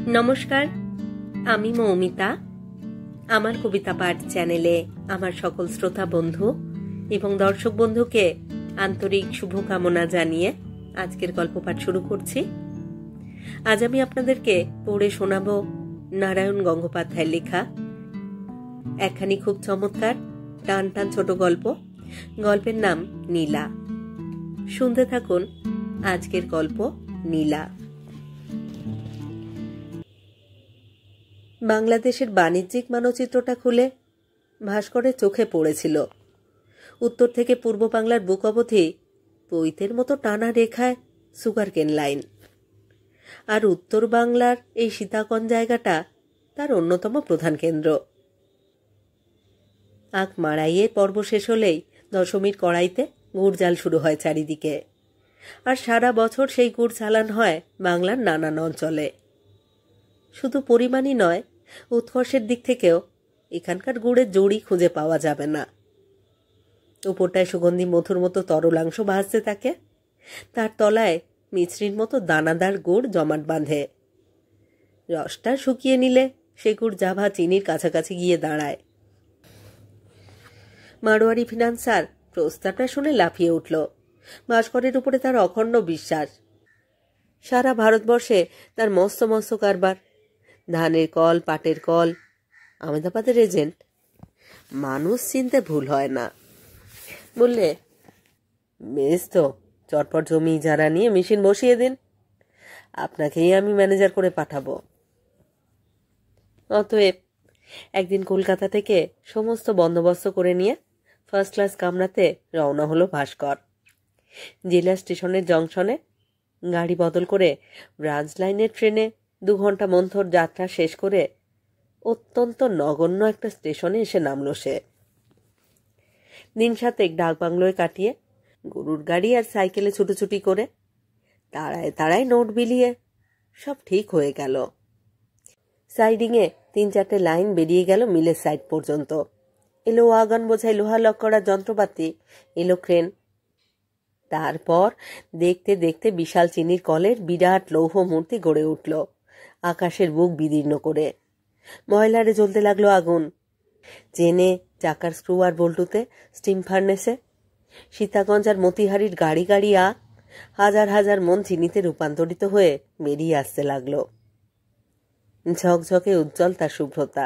নমস্কার, আমি মৌমিতা। আমার কবিতা পাঠ চ্যানেলে আমার সকল শ্রোতা বন্ধু এবং দর্শক বন্ধুকে আন্তরিক শুভকামনা জানিয়ে আজকের গল্প পাঠ শুরু করছি। আজ আমি আপনাদেরকে পড়ে শোনাব নারায়ণ গঙ্গোপাধ্যায়ের লেখা একখানি খুব চমৎকার টান টান ছোট গল্প। গল্পের নাম নীলা। শুনতে থাকুন আজকের গল্প নীলা। বাংলাদেশের বাণিজ্যিক মানচিত্রটা খুলে ভাস্করের চোখে পড়েছিল উত্তর থেকে পূর্ব বাংলার বুক অবধি পৈতের মতো টানা রেখায় সুগারকেন লাইন, আর উত্তর বাংলার এই সীতাকন জায়গাটা তার অন্যতম প্রধান কেন্দ্র। আখ মাড়াইয়ের পর্ব শেষ হলেই দশমীর কড়াইতে গুড় জাল শুরু হয় চারিদিকে, আর সারা বছর সেই গুড় চালান হয় বাংলার নানান অঞ্চলে। শুধু পরিমাণই নয়, উৎকর্ষের দিক থেকেও এখানকার গুড়ের জড়ি খুঁজে পাওয়া যাবে না। উপরটায় সুগন্ধি মধুর মতো তরলাংশ ভাসতে থাকে, তার তলায় মিছরির মতো দানাদার গুড় জমাট বাঁধে। রসটা শুকিয়ে নিলে সে গুড় জাভা চিনির কাছাকাছি গিয়ে দাঁড়ায়। মারোয়ারি ফিনান্সার প্রস্তাবটা শুনে লাফিয়ে উঠল। ভাস্করের উপরে তার অখণ্ড বিশ্বাস। সারা ভারতবর্ষে তার মস্ত মস্ত কারবার, ধানের কল, পাটের কল, আহমেদাবাদের এজেন্ট। মানুষ চিনতে ভুল হয় না। বললে, বেশ তো, চটপট জমি ইজারা নিয়ে মেশিন বসিয়ে দিন, আপনাকেই আমি ম্যানেজার করে পাঠাবো। অতএব একদিন কলকাতা থেকে সমস্ত বন্দোবস্ত করে নিয়ে ফার্স্ট ক্লাস কামরাতে রওনা হলো ভাস্কর। জেলা স্টেশনের জংশনে গাড়ি বদল করে ব্রাঞ্চ লাইনের ট্রেনে 2 ঘন্টা মন্থর যাত্রা শেষ করে অত্যন্ত নগণ্য একটা স্টেশনে এসে নামল সে। দিন 7 ডাকবাংলোয় কাটিয়ে গরুর গাড়ি আর সাইকেলে ছুটোছুটি করে তাড়ায় তাড়ায় নোট বিলিয়ে সব ঠিক হয়ে গেল। সাইডিংয়ে 3-4টে লাইন বেরিয়ে গেল মিলের সাইড পর্যন্ত। এলো ওয়াগন বোঝাই লোহা লক করার যন্ত্রপাতি, এলো ক্রেন। তারপর দেখতে দেখতে বিশাল চিনির কলের বিরাট লৌহ মূর্তি গড়ে উঠল আকাশের বুক বিদীর্ণ করে। ময়লারে জ্বলতে লাগলো আগুন। চেনে, চাকার স্ক্রু আর বল্টুতে, স্টিম ফার্নেসে, সীতাগঞ্জ আর মতিহারির গাড়ি গাড়ি আখ হাজার হাজার মন চিনিতে রূপান্তরিত হয়ে বেরিয়ে আসতে লাগলো। ঝকঝকে উজ্জ্বল তার শুভ্রতা।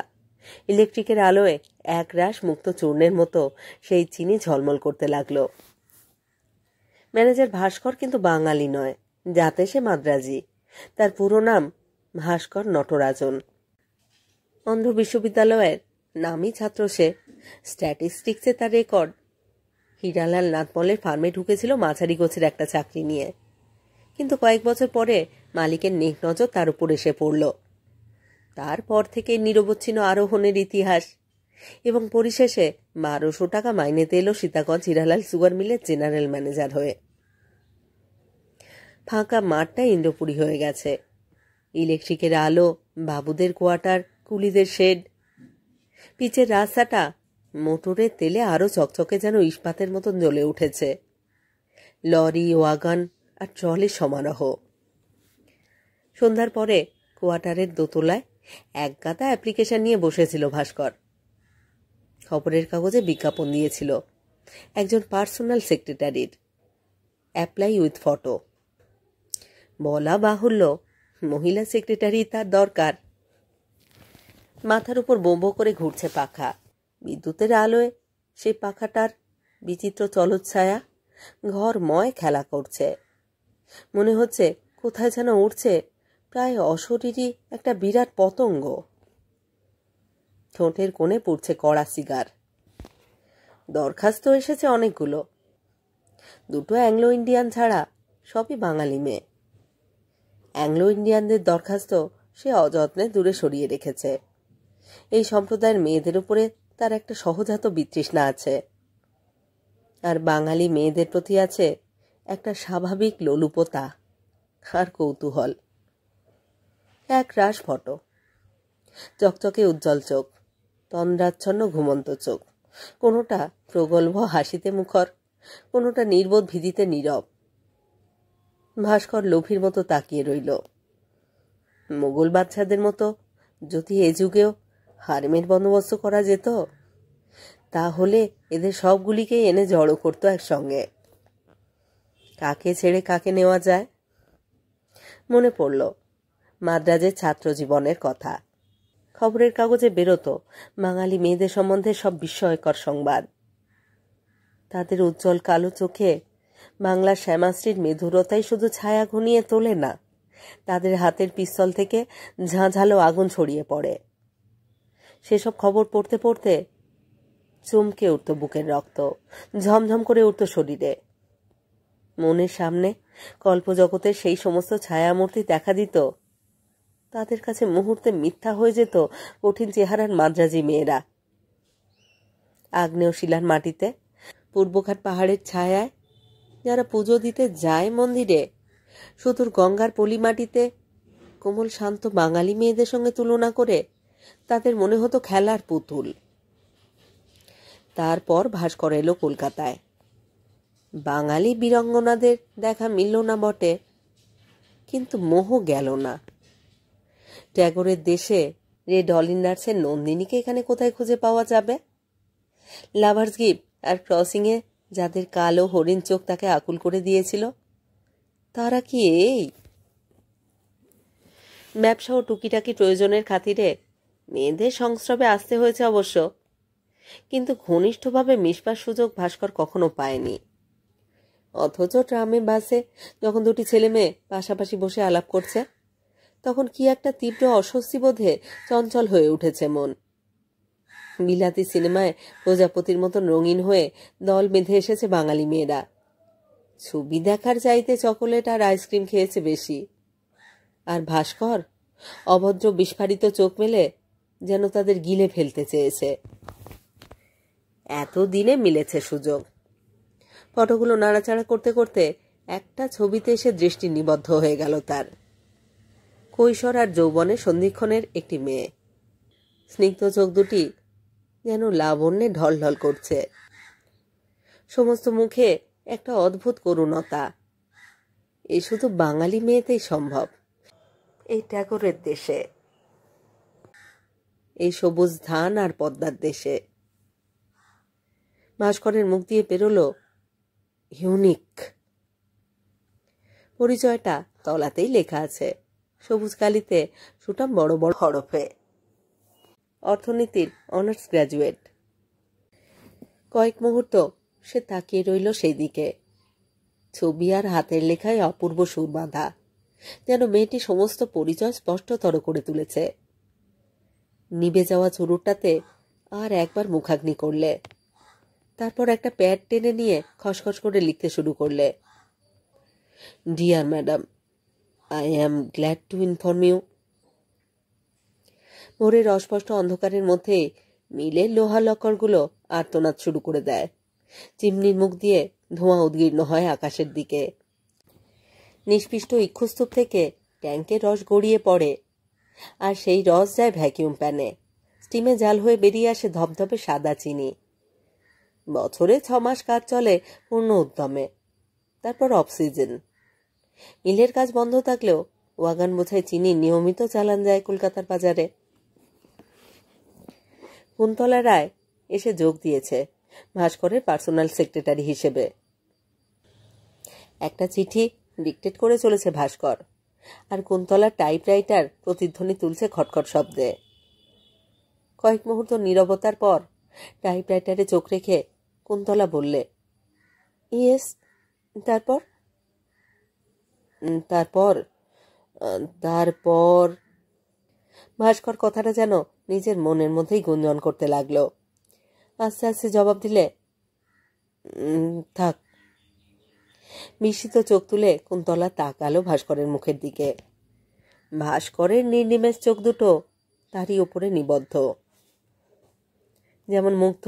ইলেকট্রিকের আলোয় এক রাশ মুক্ত চূর্ণের মতো সেই চিনি ঝলমল করতে লাগলো। ম্যানেজার ভাস্কর কিন্তু বাঙালি নয়, যাতে সে মাদ্রাজি। তার পুরো নাম ভাস্কর নটরাজন। অন্ধ্র বিশ্ববিদ্যালয়ের নামী ছাত্র সে। স্ট্যাটিস্টিক্সে তার রেকর্ড। হীরালাল নাথমলের ফার্মে ঢুকেছিল মাঝারি গোছের একটা চাকরি নিয়ে, কিন্তু কয়েক বছর পরে মালিকের নেক নজর তার উপর এসে পড়ল। তারপর থেকে নিরবচ্ছিন্ন আরোহণের ইতিহাস, এবং পরিশেষে 1200 টাকা মাইনেতে এলো সীতাগঞ্জ হীরালাল সুগার মিলের জেনারেল ম্যানেজার হয়ে। ফাঁকা মাঠটা ইন্দ্রপুরী হয়ে গেছে। ইলেকট্রিকের আলো, বাবুদের কোয়ার্টার, কুলিদের শেড, পিচের রাস্তাটা মোটরের তেলে আরো চকচকে যেন ইস্পাতের মতন জ্বলে উঠেছে। লরি, ওয়াগন আর ট্রলির সমারোহ। সন্ধ্যার পরে কোয়ার্টারের দোতলায় এক গাদা অ্যাপ্লিকেশন নিয়ে বসেছিল ভাস্কর। খবরের কাগজে বিজ্ঞাপন দিয়েছিল একজন পার্সোনাল সেক্রেটারির, অ্যাপ্লাই উইথ ফটো। বলা বাহুল্য, মহিলা সেক্রেটারি তার দরকার। মাথার উপর বোঁবো করে ঘুরছে পাখা। বিদ্যুতের আলোয় সেই পাখাটার বিচিত্র চলচ্ছায়া ঘরময় খেলা করছে। মনে হচ্ছে কোথায় যেন উড়ছে প্রায় অশরীরী একটা বিরাট পতঙ্গ। ঠোঁটের কোণে পুড়ছে কড়া সিগার। দরখাস্ত এসেছে অনেকগুলো। 2টো অ্যাংলো ইন্ডিয়ান ছাড়া সবই বাঙালি মেয়ে। অ্যাংলো ইন্ডিয়ানদের দরখাস্ত সে অযত্নে দূরে সরিয়ে রেখেছে। এই সম্প্রদায়ের মেয়েদের উপরে তার একটা সহজাত বিতৃষ্ণা আছে, আর বাঙালি মেয়েদের প্রতি আছে একটা স্বাভাবিক লোলুপতা আর কৌতূহল। এক রাশ ফটো, চকচকে উজ্জ্বল চোখ, তন্দ্রাচ্ছন্ন ঘুমন্ত চোখ, কোনোটা প্রগল্ভ হাসিতে মুখর, কোনোটা নির্বোধ ভীতিতে নীরব। ভাস্কর লোভীর মতো তাকিয়ে রইল। মুঘল বাদশাদের মতো যদি এ যুগেও হারেমের বন্দোবস্ত করা যেত, তাহলে এদের সবগুলিকেই এনে জড়ো করতো একসঙ্গে। কাকে ছেড়ে কাকে নেওয়া যায়? মনে পড়ল মাদ্রাজের ছাত্র জীবনের কথা। খবরের কাগজে বেরোতো বাঙালি মেয়েদের সম্বন্ধে সব বিস্ময়কর সংবাদ। তাদের উজ্জ্বল কালো চোখে বাংলার শ্যামাশ্রীর মেধুরতাই শুধু ছায়া ঘনিয়ে তোলে না, তাদের হাতের পিস্তল থেকে ঝাঁঝালো আগুন ছড়িয়ে পড়ে। সেসব খবর পড়তে পড়তে চমকে উঠত বুকের রক্ত, ঝমঝম করে উঠত শরীরে। মনের সামনে কল্পজগতের সেই সমস্ত ছায়ামূর্তি দেখা দিত, তাদের কাছে মুহূর্তে মিথ্যা হয়ে যেত কঠিন চেহারার মাদ্রাজি মেয়েরা। আগ্নেয় শিলার মাটিতে, পূর্বঘাট পাহাড়ের ছায়ায় যারা পুজো দিতে যায় মন্দিরে, সুদূর গঙ্গার পলি মাটিতে কোমল শান্ত বাঙালি মেয়েদের সঙ্গে তুলনা করে তাদের মনে হতো খেলার পুতুল। তারপর ভাস্কর এলো কলকাতায়। বাঙালি বীরাঙ্গনাদের দেখা মিলল না বটে, কিন্তু মোহ গেল না। ট্যাগরের দেশে রেড অলিন্ডার্সের নন্দিনীকে এখানে কোথায় খুঁজে পাওয়া যাবে? লাভার্স গিফট আর ক্রসিংয়ে যাদের কালো হরিণ চোখ তাকে আকুল করে দিয়েছিল, তারা কি এই? ব্যবসা ও টুকিটাকি প্রয়োজনের খাতিরে মেয়েদের সংস্রবে আসতে হয়েছে অবশ্য, কিন্তু ঘনিষ্ঠভাবে মিশবার সুযোগ ভাস্কর কখনো পায়নি। অথচ ট্রামে বাসে যখন দুটি ছেলে মেয়ে পাশাপাশি বসে আলাপ করছে, তখন কি একটা তীব্র অস্বস্তি বোধে চঞ্চল হয়ে উঠেছে মন। বিলাতি সিনেমায় প্রজাপতির মতন রঙিন হয়ে দল বেঁধে এসেছে বাঙালি মেয়েরা। ছবি দেখার চাইতে চকোলেট আর আইসক্রিম খেয়েছে বেশি। আর ভাস্কর অভদ্র বিস্ফারিত চোখ মেলে যেন তাদের গিলে ফেলতে চেয়েছে। এতদিনে মিলেছে সুযোগ। ফটোগুলো নাড়াচাড়া করতে করতে একটা ছবিতে এসে দৃষ্টি নিবদ্ধ হয়ে গেল তার। কৈশোর আর যৌবনের সন্ধিক্ষণের একটি মেয়ে, স্নিগ্ধ চোখ দুটি যেন লাবণ্যে ঢলঢল করছে। সমস্ত মুখে একটা অদ্ভুত করুণতা। এ শুধু বাঙালি মেয়েতেই সম্ভব, এই ট্যাগরের দেশে, এই সবুজ ধান আর পদ্মার দেশে। ভাস্করের মুখ দিয়ে বেরোলো ইউনিক। পরিচয়টা তলাতেই লেখা আছে, সবুজ কালিতে সুটাম বড় বড় হরফে। অর্থনীতির অনার্স গ্র্যাজুয়েট। কয়েক মুহূর্ত সে তাকিয়ে রইল সেই দিকে। ছবি আর হাতের লেখায় অপূর্ব সুর বাঁধা, যেন মেয়েটি সমস্ত পরিচয় স্পষ্টতর করে তুলেছে। নিভে যাওয়া চুরুটটাতে আর একবার মুখাগ্নি করলে, তারপর একটা প্যাড টেনে নিয়ে খসখস করে লিখতে শুরু করলে। Dear madam, I am glad to inform you. ভোরের অস্পষ্ট অন্ধকারের মধ্যে মিলের লোহা লক্করগুলো আর্তনাদ শুরু করে দেয়। চিমনির মুখ দিয়ে ধোঁয়া উদ্গীর্ণ হয় আকাশের দিকে। নিষ্পিষ্ট ইক্ষুস্তূপ থেকে ট্যাঙ্কের রস গড়িয়ে পড়ে, আর সেই রস যায় ভ্যাকিউম প্যানে। স্টিমে জাল হয়ে বেরিয়ে আসে ধপধপে সাদা চিনি। বছরে 6 মাস কাজ চলে পূর্ণ উদ্যমে, তারপর অফ সিজন। মিলের কাজ বন্ধ থাকলেও ওয়াগান বোঝাই চিনি নিয়মিত চালান যায় কলকাতার বাজারে। কুন্তলা রায় এসে যোগ দিয়েছে ভাস্করের পার্সোনাল সেক্রেটারি হিসেবে। একটা চিঠি ডিকটেট করে চলেছে ভাস্কর, আর কুন্তলার টাইপরাইটার প্রতিধ্বনি তুলছে খটখট শব্দে। কয়েক মুহূর্ত নীরবতার পর টাইপরাইটারে চোখ রেখে কুন্তলা বললে, ইয়েস, তারপর? তারপর তারপর ভাস্কর কথাটা যেন নিজের মনের মধ্যেই গুঞ্জন করতে লাগলো। আস্তে আস্তে জবাব দিলে, থাক। বিস্মিত চোখ তুলে কুন্তলা তাকালো ভাস্করের মুখের দিকে। ভাস্করের নির্নিমেষ চোখ দুটো তারই উপরে নিবদ্ধ, যেমন মুগ্ধ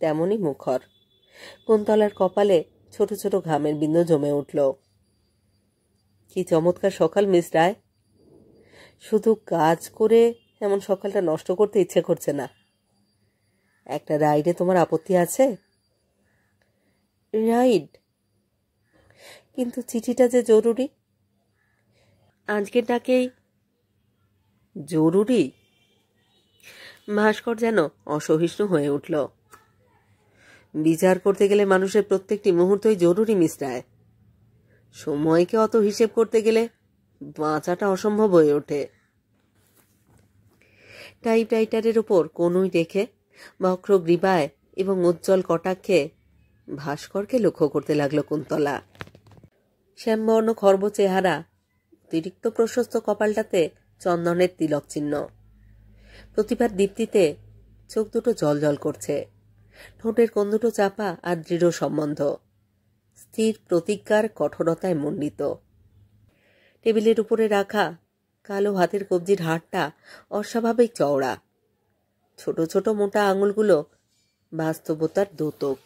তেমনই মুখর। কুন্তলার কপালে ছোট ছোট ঘামের বিন্দু জমে উঠল। কি চমৎকার সকাল মিস রায়। শুধু কাজ করে এমন সকালটা নষ্ট করতে ইচ্ছে করছে না। একটা রাইডে তোমার আপত্তি আছে? রাইড? কিন্তু চিঠিটা যে জরুরি। আজকের ডাকেই জরুরি? ভাস্কর যেন অসহিষ্ণু হয়ে উঠল। বিচার করতে গেলে মানুষের প্রত্যেকটি মুহূর্তই জরুরি মিস রায়। সময়কে অত হিসেব করতে গেলে বাঁচাটা অসম্ভব হয়ে ওঠে। টাইপরাইটারের ওপর কনুই রেখে বক্র গ্রীবায় এবং উজ্জ্বল কটাক্ষে ভাস্করকে লক্ষ্য করতে লাগলো কুন্তলা। শ্যামবর্ণ খর্ব চেহারা, অতিরিক্ত প্রশস্ত কপালটাতে চন্দনের তিলক চিহ্ন। প্রতিভার দীপ্তিতে চোখ দুটো জল করছে। ঠোঁটের কোণ দুটো চাপা আর দৃঢ় সম্বন্ধ, স্থির প্রতিজ্ঞার কঠোরতায় মণ্ডিত। টেবিলের উপরে রাখা কালো হাতের কবজির হাড়টা অস্বাভাবিক চওড়া। ছোট ছোট মোটা আঙুলগুলো বাস্তবতার দ্যোতক।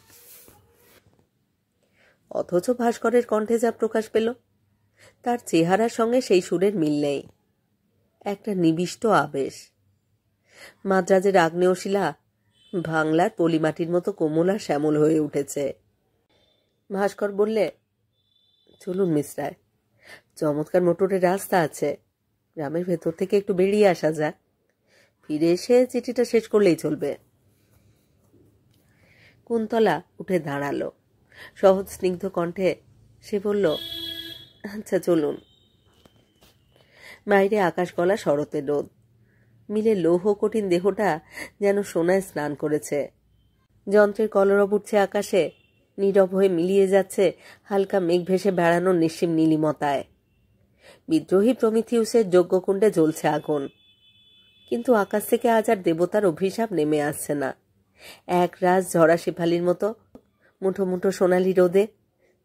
অথচ ভাস্করের কণ্ঠে যা প্রকাশ পেল, তার চেহারার সঙ্গে সেই সুরের মিল নেই। একটা নিবিষ্ট আবেশ। মাদ্রাজের আগ্নেয়শিলা বাংলার পলিমাটির মতো কোমল আর শ্যামল হয়ে উঠেছে। ভাস্কর বললে, চলুন মিস রায়, চমৎকার মোটরের রাস্তা আছে, গ্রামের ভেতর থেকে একটু বেরিয়ে আসা যাক, ফিরে এসে চিঠিটা শেষ করলেই চলবে। কুন্তলা উঠে দাঁড়ালো। সহজ স্নিগ্ধ কণ্ঠে সে বলল, আচ্ছা চলুন। বাইরে আকাশ গলা শরতের রোদ। মিলে লৌহ কঠিন দেহটা যেন সোনায় স্নান করেছে। যন্ত্রের কলরব উঠছে আকাশে, নীরব হয়ে মিলিয়ে যাচ্ছে হালকা মেঘ ভেসে বেড়ানোর নিশ্চিম নীলিমতায়। বিদ্রোহী প্রমিথিউসের যজ্ঞকুণ্ডে জ্বলছে আগুন, কিন্তু আকাশ থেকে আজ আর দেবতার অভিশাপ নেমে আসছে না। এক রাজ ঝরা শেফালির মতো মুঠো মুঠো সোনালি রোদে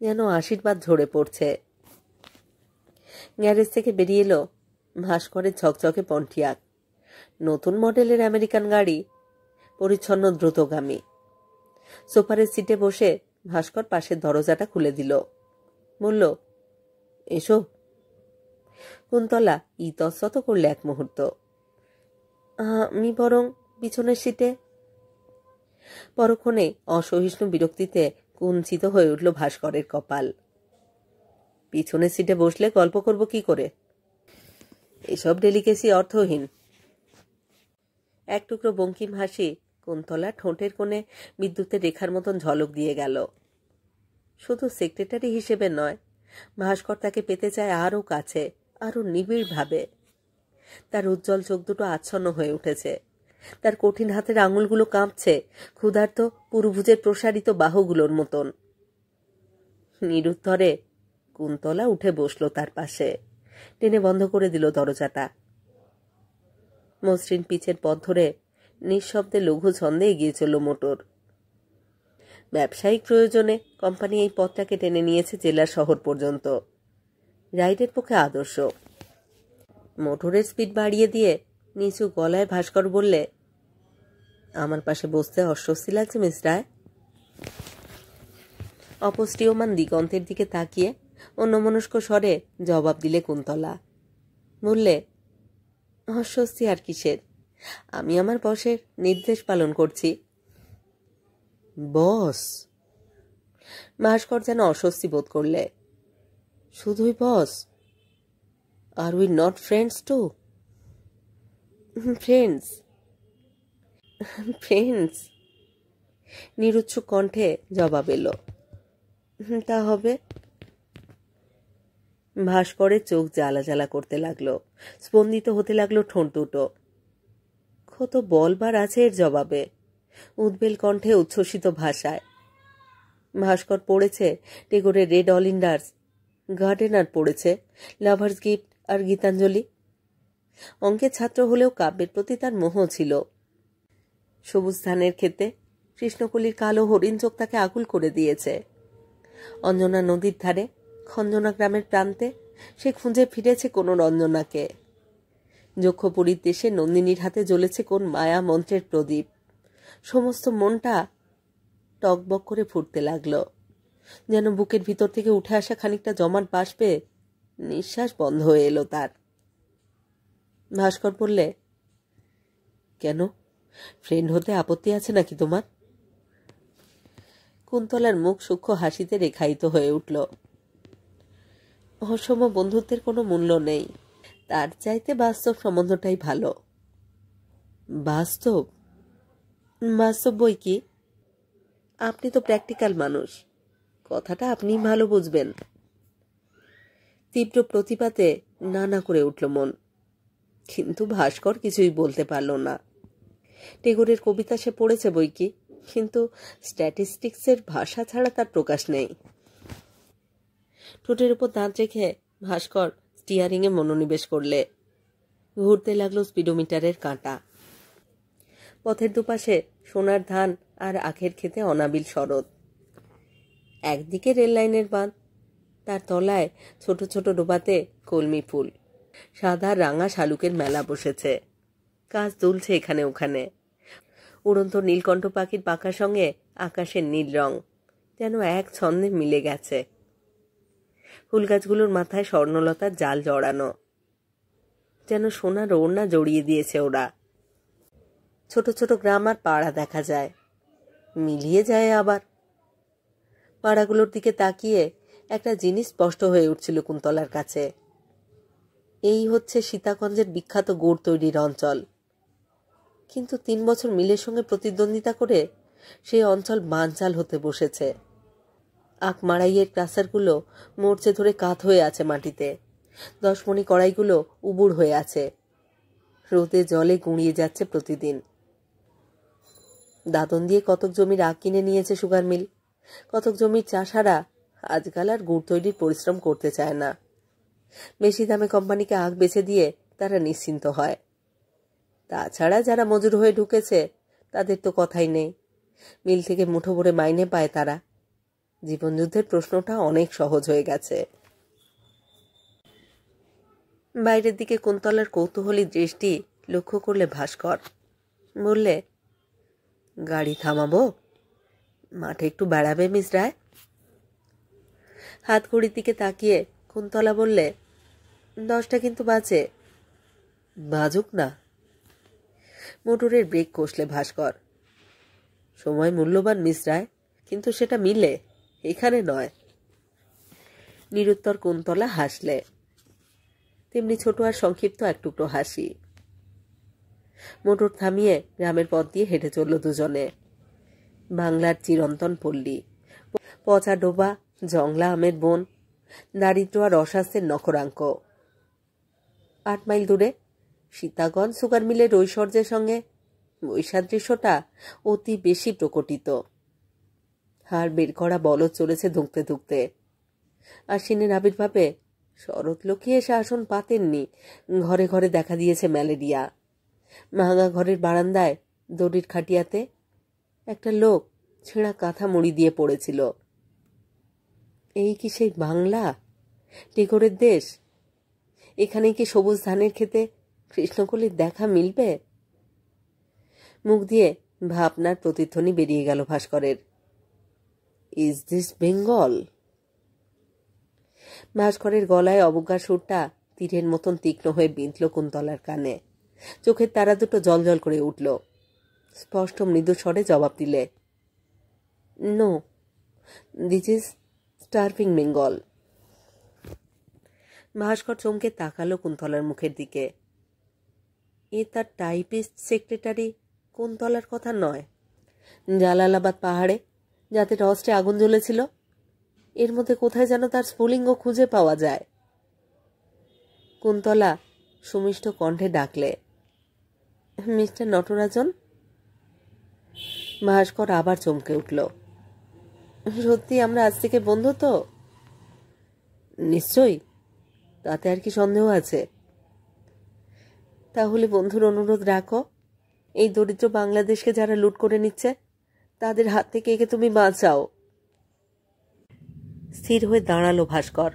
যেন আশীর্বাদ ঝরে পড়ছে। গ্যারেজ থেকে বেরিয়ে এলো ভাস্করের ঝকঝকে পন্টিয়াক, নতুন মডেলের আমেরিকান গাড়ি, পরিচ্ছন্ন দ্রুতগামী। সোফারের সিটে বসে ভাস্কর পাশের দরজাটা খুলে দিল। বলল, এসো। কুন্তলা ইতস্তত করলে এক মুহূর্ত। আমি বরং পিছনের সিটে। পরক্ষণে অসহিষ্ণু বিরক্তিতে কুঞ্চিত হয়ে উঠল ভাস্করের কপাল। পিছনের সিটে বসলে গল্প করব কি করে? এসব ডেলিকেসি অর্থহীন। এক টুকরো বঙ্কিম হাসি কুন্তলা ঠোঁটের কোণে বিদ্যুতের রেখার মতন ঝলক দিয়ে গেল। শুধু সেক্রেটারি হিসেবে নয়, ভাস্কর তাকে পেতে চায় আরও কাছে, আরও নিবিড়ভাবে। তার উজ্জ্বল চোখ দুটো আচ্ছন্ন হয়ে উঠেছে। তার কঠিন হাতের আঙুলগুলো কাঁপছে ক্ষুধার্ত পুরুভুজের প্রসারিত বাহুগুলোর মতন। নিরুত্তরে কুন্তলা উঠে বসল তার পাশে, টেনে বন্ধ করে দিল দরজাটা। মসৃণ পিচের পথ ধরে নিঃশব্দে লঘু ছন্দে এগিয়ে চলল মোটর। ব্যবসায়িক প্রয়োজনে কোম্পানি এই পথটাকে টেনে নিয়েছে জেলা শহর পর্যন্ত। রাইডের পক্ষে আদর্শ। মোটরের স্পিড বাড়িয়ে দিয়ে নিচু গলায় ভাস্কর বললে, আমার পাশে বসতে অস্বস্তি লাগছে মিস রায়? অপষ্টিয়মান দিগন্তের দিকে তাকিয়ে অন্যমনস্ক স্বরে জবাব দিলে কুন্তলা। বললে, অস্বস্তি আর কিসের, আমি আমার বসের নির্দেশ পালন করছি। বস? ভাস্কর যেন অস্বস্তি বোধ করলে। শুধুই boss? Are we not friends too? Friends friends নিরুৎসুক কণ্ঠে জবাব এলো। তা হবে। ভাস্করের চোখ জ্বালা জ্বালা করতে লাগলো, স্পন্দিত হতে লাগলো ঠোঁট দুটো। কত বলবার আছে এর জবাবে, উদ্বেল কণ্ঠে উচ্ছ্বসিত ভাষায়। ভাস্কর পড়েছে টেগোরের রেড অলিন্ডার্স, গার্ডেনার পড়েছে লাভার্স গিফট আর গীতাঞ্জলি। অঙ্কের ছাত্র হলেও কাব্যের প্রতি তার মোহ ছিল। সবুজ ধানের ক্ষেতে কৃষ্ণকলির কালো হরিণ চোখ তাকে আকুল করে দিয়েছে। অঞ্জনা নদীর ধারে খঞ্জনা গ্রামের প্রান্তে সে খুঁজে ফিরেছে কোন রঞ্জনাকে। যক্ষপুরীর দেশে নন্দিনীর হাতে জ্বলেছে কোন মায়া মন্ত্রের প্রদীপ। সমস্ত মনটা টকবক করে ফুটতে লাগলো, যেন বুকের ভিতর থেকে উঠে আসা খানিকটা জমাট বাষ্পে নিঃশ্বাস বন্ধ হয়ে এলো তার। ভাস্কর বললে, কেন, ফ্রেন্ড হতে আপত্তি আছে নাকি তোমার? কুন্তলার মুখ সূক্ষ্ম হাসিতে রেখায়িত হয়ে উঠল। অসম বন্ধুত্বের কোনো মূল্য নেই, তার চাইতে বাস্তব সম্বন্ধটাই ভালো। বাস্তব? বাস্তব বই কি? আপনি তো প্র্যাকটিক্যাল মানুষ, কথাটা আপনি ভালো বুঝবেন। তীব্র প্রতিপাতে না করে উঠল মন, কিন্তু ভাস্কর কিছুই বলতে পারল না। টেগোরের কবিতা সে পড়েছে বই কি, কিন্তু স্ট্যাটিস্টিক্সের ভাষা ছাড়া তার প্রকাশ নেই। ঠোঁটের উপর দাঁত রেখে ভাস্কর স্টিয়ারিংয়ে মনোনিবেশ করলে। ঘুরতে লাগলো স্পিডোমিটারের কাঁটা। পথের দুপাশে সোনার ধান আর আখের খেতে অনাবিল শরৎ। একদিকে রেল লাইনের বাঁধ, তার তলায় ছোট ছোট ডোবাতে কলমি ফুল। সাদা রাঙা শালুকের মেলা বসেছে, কাজ দুলছে এখানে ওখানে। উড়ন্ত নীলকণ্ঠ পাখির পাখার সঙ্গে আকাশের নীল রং যেন এক ছন্দে মিলে গেছে। ফুল গাছগুলোর মাথায় স্বর্ণলতার জাল জড়ানো, যেন সোনার ওড়না জড়িয়ে দিয়েছে ওরা। ছোট ছোট গ্রাম আর পাড়া দেখা যায়, মিলিয়ে যায় আবার। পাড়াগুলোর দিকে তাকিয়ে একটা জিনিস স্পষ্ট হয়ে উঠছিল কুন্তলার কাছে। এই হচ্ছে সীতাগঞ্জের বিখ্যাত গুড় তৈরির অঞ্চল। কিন্তু 3 বছর মিলের সঙ্গে প্রতিদ্বন্দ্বিতা করে সেই অঞ্চল বানচাল হতে বসেছে। আখ মাড়াইয়ের ক্রাসারগুলো মরচে ধরে কাত হয়ে আছে মাটিতে। 10 মণি কড়াইগুলো উবুড় হয়ে আছে, রোদে জলে গুঁড়িয়ে যাচ্ছে প্রতিদিন। দাদন দিয়ে কতক জমির আখ কিনে নিয়েছে সুগার মিল। কতক জমির চাষারা আজকাল আর গুড় তৈরির পরিশ্রম করতে চায় না। বেশি দামে কোম্পানিকে আখ বেচে দিয়ে তারা নিশ্চিন্ত হয়। তাছাড়া যারা মজুর হয়ে ঢুকেছে তাদের তো কথাই নেই। মিল থেকে মুঠো ভরে মাইনে পায় তারা। জীবনযুদ্ধের প্রশ্নটা অনেক সহজ হয়ে গেছে। বাইরের দিকে কুন্তলার কৌতূহলী দৃষ্টি লক্ষ্য করলে ভাস্কর বললে, গাড়ি থামাবো? মাঠে একটু বেড়াবে মিস রায়? হাত ঘড়ির দিকে তাকিয়ে কুন্তলা বললে, 10টা কিন্তু বাজে। বাজুক না। মোটরের ব্রেক কষলে ভাস্কর। সময় মূল্যবান মিস রায়, কিন্তু সেটা মিলে, এখানে নয়। নিরুত্তর কুন্তলা হাসলে, তেমনি ছোট আর সংক্ষিপ্ত এক টুকরো হাসি। মোটর থামিয়ে গ্রামের পথ দিয়ে হেঁটে চলল দুজনে। বাংলার চিরন্তন পল্লী, পচা ডোবা, জংলা আমের বন, দারিদ্র আর অস্বাস্থ্যের নখরাঙ্ক। 8 মাইল দূরে সীতাগঞ্জ সুগার মিলের ঐশ্বর্যের সঙ্গে বৈসাদৃশ্যটা অতি বেশি প্রকটিত। হাড় বের করা বলদ চলেছে ধুঁকতে ধুঁকতে। আশ্বিনের আবির্ভাবে শরৎ লক্ষ্মী এসে আসন পাতেননি। ঘরে ঘরে দেখা দিয়েছে ম্যালেরিয়া। ভাঙা ঘরের বারান্দায় দড়ির খাটিয়াতে একটা লোক ছেঁড়া কাঁথা মুড়ি দিয়ে পড়েছিল। এই কি সেই বাংলা, টেগোরের দেশ? এখানেই কি সবুজ ধানের খেতে কৃষ্ণকলির দেখা মিলবে? মুখ দিয়ে ভাবনার প্রতিধ্বনি বেরিয়ে গেল ভাস্করের। Is this Bengal? ভাস্করের গলায় অবজ্ঞার সুরটা তীরের মতন তীক্ষ্ণ হয়ে বিঁধল কুন্তলার কানে। চোখের তারা দুটো জলজল করে উঠল। স্পষ্ট মৃদু স্বরে জবাব দিলে, no, this is starving Bengal. ভাস্কর চমকে তাকালো কুন্তলার মুখের দিকে। এ তার টাইপিস্ট সেক্রেটারি কুন্তলার কথা নয়? জালালাবাদ পাহাড়ে যাতে টর্চে আগুন জ্বলেছিল, এর মধ্যে কোথায় যেন তার স্ফুলিঙ্গ খুঁজে পাওয়া যায়। কুন্তলা সুমিষ্ট কণ্ঠে ডাকলে, মিস্টার নটরাজন। ভাস্কর আবার চমকে উঠল। সত্যি আমরা আজ থেকে বন্ধু তো? নিশ্চয়ই, তাতে আর কি সন্দেহ আছে? তাহলে বন্ধুর অনুরোধ রাখো। এই দরিদ্র বাংলাদেশকে যারা লুট করে নিচ্ছে তাদের হাত থেকে একে তুমি বাঁচাও। স্থির হয়ে দাঁড়ালো ভাস্কর।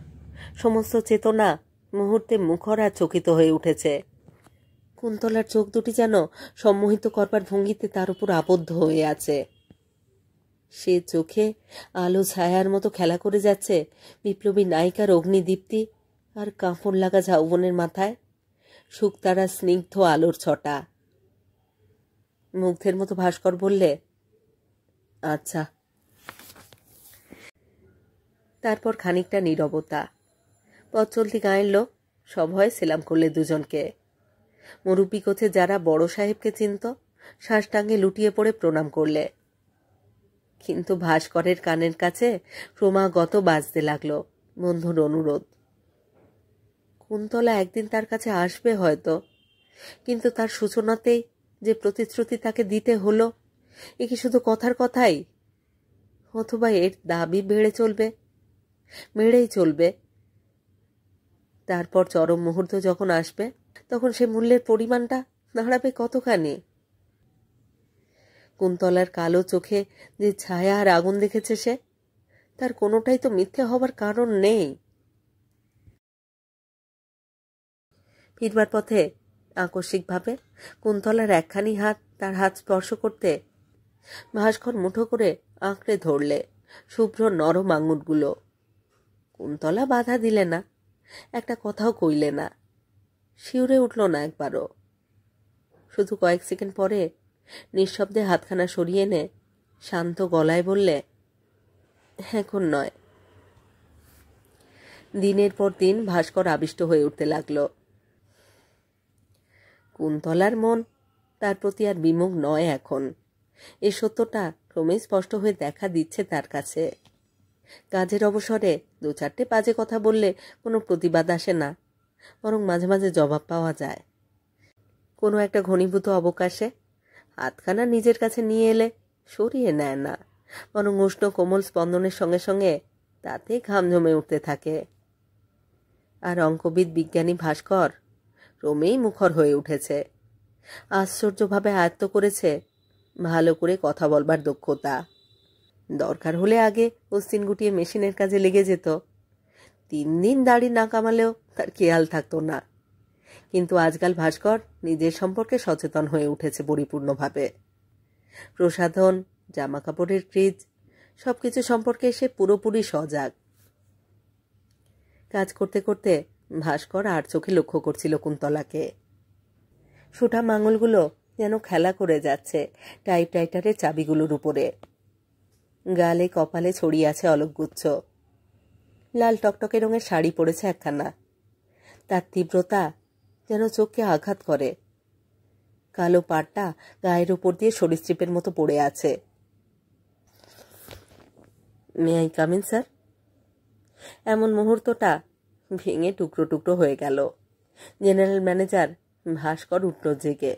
সমস্ত চেতনা মুহূর্তে মুখর আর চকিত হয়ে উঠেছে। কুন্তলার চোখ দুটি যেন সম্মোহিত করবার ভঙ্গিতে তার উপর আবদ্ধ হয়ে আছে। সে চোখে আলো ছায়ার মতো খেলা করে যাচ্ছে বিপ্লবী নায়িকার অগ্নিদীপ্তি আর কাঁপড় লাগা ঝাউবনের মাথায় শুকতারা স্নিগ্ধ আলোর ছটা। মুগ্ধের মতো ভাস্কর বললে, আচ্ছা। তারপর খানিকটা নীরবতা। পথ চলতি গাঁয়ের লোক সভয়ে সেলাম করলে দুজনকে। মুরব্বি কোচে যারা বড় সাহেবকে চিনত শ্বাসটাঙ্গে লুটিয়ে পড়ে প্রণাম করলে। কিন্তু ভাস্করের কানের কাছে ক্রমাগত বাজতে লাগলো বন্ধুর অনুরোধ। কুন্তলা একদিন তার কাছে আসবে হয়তো, কিন্তু তার সূচনাতেই যে প্রতিশ্রুতি তাকে দিতে হলো, এ কি শুধু কথার কথাই? অথবা এর দাবি বেড়েই চলবে। তারপর চরম মুহূর্ত যখন আসবে, তখন সে মূল্যের পরিমাণটা দাঁড়াবে কতখানি? কুন্তলার কালো চোখে যে ছায়া আর আগুন দেখেছে সে, তার কোনোটাই তো মিথ্যে হবার কারণ নেই। ফিরবার পথে আকস্মিকভাবে কুন্তলার একখানি হাত তার হাত স্পর্শ করতে ভাস্কর মুঠো করে আঁকড়ে ধরলে শুভ্র নরম আঙুলগুলো। কুন্তলা বাধা দিলে না, একটা কথাও কইলে না, শিউরে উঠল না একবারও। শুধু কয়েক সেকেন্ড পরে নিঃশব্দে হাতখানা সরিয়ে এনে শান্ত গলায় বললে, এখন নয়। দিনের পর দিন ভাস্কর আবিষ্ট হয়ে উঠতে লাগল। কুন্তলার মন তার প্রতি আর বিমুখ নয় এখন। এ সত্যটা ক্রমেই স্পষ্ট হয়ে দেখা দিচ্ছে তার কাছে। কাজের অবসরে 2-4টে বাজে কথা বললে কোনো প্রতিবাদ আসে না, বরং মাঝে মাঝে জবাব পাওয়া যায়। কোনো একটা ঘনীভূত অবকাশে হাতখানা নিজের কাছে নিয়ে এলে সরিয়ে নেয় না, বরং উষ্ণ কোমল স্পন্দনের সঙ্গে সঙ্গে তাতে ঘাম জমে উঠতে থাকে। আর অঙ্কবিদ বিজ্ঞানী ভাস্কর ক্রমেই মুখর হয়ে উঠেছে। আশ্চর্যভাবে আয়ত্ত করেছে ভালো করে কথা বলবার দক্ষতা। দরকার হলে আগে অস্তিন গুটিয়ে মেশিনের কাজে লেগে যেত। 3 দিন দাড়ি না কামালেও তার খেয়াল থাকতো না। কিন্তু আজকাল ভাস্কর নিজের সম্পর্কে সচেতন হয়ে উঠেছে পরিপূর্ণভাবে। প্রসাধন, জামা কাপড়ের ক্রিজ, সবকিছু সম্পর্কে সে পুরোপুরি সজাগ। কাজ করতে করতে ভাস্কর আর চোখে লক্ষ্য করছিল কুন্তলাকে। সুঠাম আঙুলগুলো যেন খেলা করে যাচ্ছে টাইপরাইটারের চাবিগুলোর উপরে। গালে কপালে ছড়িয়ে আছে অলকগুচ্ছ। লাল টকটকে রঙের শাড়ি পরেছে একখানা, তার তীব্রতা যেন চোখকে আঘাত করে। কালো পাড়টা গায়ের উপর দিয়ে সরীসৃপের মতো পড়ে আছে। May I come in sir? এমন মুহূর্তটা ভেঙে টুকরো টুকরো হয়ে গেল। জেনারেল ম্যানেজার ভাস্কর উঠল জেগে।